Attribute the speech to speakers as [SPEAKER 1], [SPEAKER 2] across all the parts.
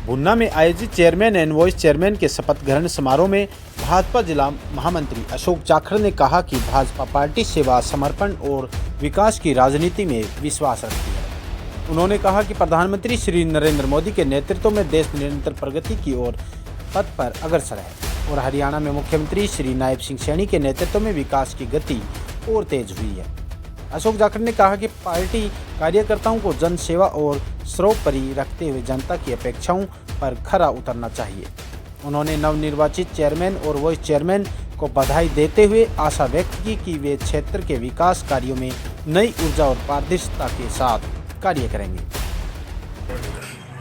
[SPEAKER 1] भुन्ना में आयोजित chairman and vice chairman के शपथ ग्रहण समारोह में भाजपा जिला महामंत्री अशोक जाखड़ ने कहा कि भाजपा पार्टी सेवा, समर्पण और विकास की राजनीति में विश्वास रखती है। उन्होंने कहा कि प्रधानमंत्री श्री नरेंद्र मोदी के नेतृत्व में देश निरंतर प्रगति की ओर पथ पर अग्रसर है और हरियाणा में मुख्यमंत्री श्री नायब सिंह सैनी के नेतृत्व में विकास की गति और तेज हुई है। अशोक जाखड़ ने कहा कि पार्टी कार्यकर्ताओं को जन सेवा और सर्वोपरि रखते हुए जनता की अपेक्षाओं पर खरा उतरना चाहिए। उन्होंने नवनिर्वाचित चेयरमैन और वाइस चेयरमैन को बधाई देते हुए आशा व्यक्त की कि वे क्षेत्र के विकास कार्यों में नई ऊर्जा और पारदर्शिता के साथ कार्य करेंगे।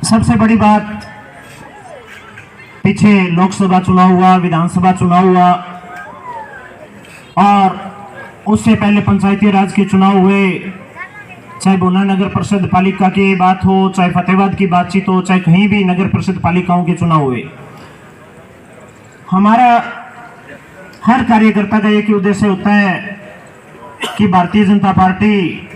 [SPEAKER 2] सबसे बड़ी बात, पीछे लोकसभा चुनाव हुआ, विधानसभा चुनाव हुआ और उससे पहले पंचायती राज के चुनाव हुए। चाहे भुन्ना नगर परिषद पालिका की बात हो, चाहे फतेहाबाद की बातचीत हो, चाहे कहीं भी नगर परिषद पालिकाओं के चुनाव हुए, हमारा हर कार्यकर्ता का एक ही उद्देश्य होता है कि भारतीय जनता पार्टी,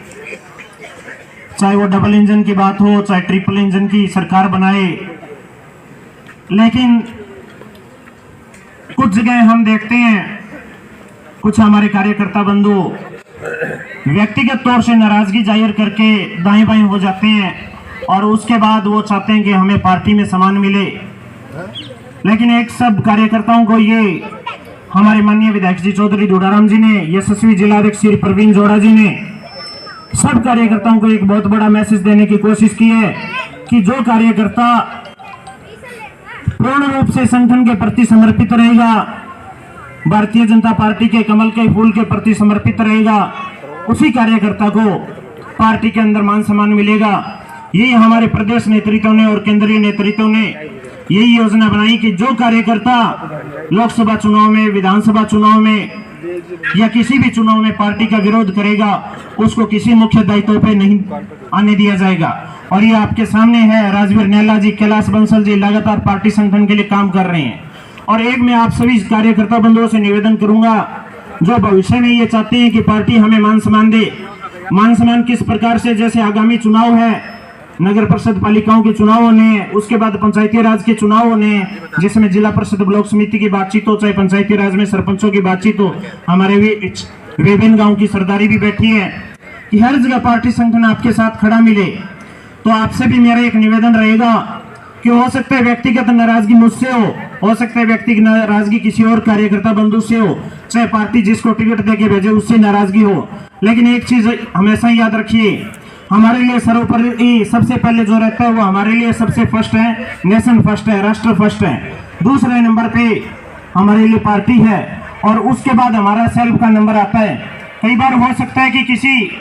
[SPEAKER 2] चाहे वो डबल इंजन की बात हो, चाहे ट्रिपल इंजन की सरकार बनाए। लेकिन कुछ जगह हम देखते हैं कुछ हमारे कार्यकर्ता बंधु व्यक्तिगत तौर से नाराजगी जाहिर करके दाएं बाएं हो जाते हैं और उसके बाद वो चाहते हैं कि हमें पार्टी में सम्मान मिले। लेकिन एक सब कार्यकर्ताओं को ये हमारे माननीय विधायक जी चौधरी दुड़ाराम जी ने, यशस्वी जिलाध्यक्ष श्री प्रवीण जोड़ा जी ने सब कार्यकर्ताओं को एक बहुत बड़ा मैसेज देने की कोशिश की है कि जो कार्यकर्ता पूर्ण रूप से संगठन के प्रति समर्पित रहेगा, भारतीय जनता पार्टी के कमल के फूल के प्रति समर्पित रहेगा, उसी कार्यकर्ता को पार्टी के अंदर मान सम्मान मिलेगा। यही हमारे प्रदेश नेतृत्व ने और केंद्रीय नेतृत्व ने यही योजना बनाई कि जो कार्यकर्ता लोकसभा चुनाव में, विधानसभा चुनाव में या किसी भी चुनाव में पार्टी का विरोध करेगा, उसको किसी मुख्य दायित्व पे नहीं आने दिया जाएगा। और ये आपके सामने है, राजवीर नेला जी, कैलाश बंसल जी लगातार पार्टी संगठन के लिए काम कर रहे हैं। और एक मैं आप सभी कार्यकर्ता बंधुओं से निवेदन करूंगा जो भविष्य में ये चाहते हैं कि पार्टी हमें मान सम्मान दे। मान सम्मान किस प्रकार से, जैसे आगामी चुनाव है, नगर परिषद पालिकाओं के चुनाव होने हैं, उसके बाद पंचायती राज के चुनाव होने हैं, जिसमें जिला परिषद ब्लॉक समिति की बातचीत हो, चाहे पंचायती राज में सरपंचों की बातचीत हो। हमारे विभिन्न गाँव की सरदारी भी बैठी है कि हर जगह पार्टी संगठन आपके साथ खड़ा मिले। तो आपसे भी मेरा एक निवेदन रहेगा कि हो सकता है व्यक्तिगत नाराजगी मुझसे हो सकता है व्यक्तिगत नाराजगी किसी और कार्यकर्ता बंधु से हो, चाहे पार्टी जिसको टिकट देके भेजे उससे नाराजगी हो, लेकिन एक चीज हमेशा याद रखिए, हमारे लिए सर्वोपरि सबसे पहले जो रहता है वो हमारे लिए सबसे फर्स्ट है, नेशन फर्स्ट है, राष्ट्र फर्स्ट है। दूसरे नंबर पे हमारे लिए पार्टी है और उसके बाद हमारा सेल्फ का नंबर आता है। कई बार हो सकता है कि किसी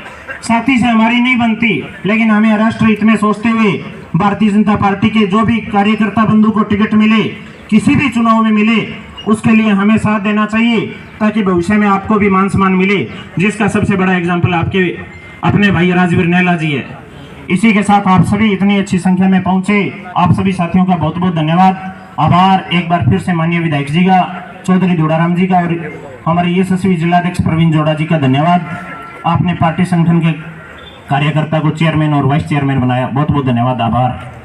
[SPEAKER 2] साथी से हमारी नहीं बनती, लेकिन हमें राष्ट्र हित में सोचते हुए भारतीय जनता पार्टी के जो भी कार्यकर्ता बंधु को टिकट मिले, किसी भी चुनाव में मिले, उसके लिए हमें साथ देना चाहिए ताकि भविष्य में आपको भी मान सम्मान मिले, जिसका सबसे बड़ा एग्जाम्पल आपके अपने भाई राजवीर नेला जी है। इसी के साथ आप सभी इतनी अच्छी संख्या में पहुंचे, आप सभी साथियों का बहुत बहुत धन्यवाद, आभार एक बार फिर से माननीय विधायक जी का, चौधरी दुड़ाराम जी का और हमारे यशस्वी जिलाध्यक्ष प्रवीण जोड़ा जी का धन्यवाद। आपने पार्टी संगठन के कार्यकर्ता को चेयरमैन और वाइस चेयरमैन बनाया, बहुत बहुत धन्यवाद, आभार।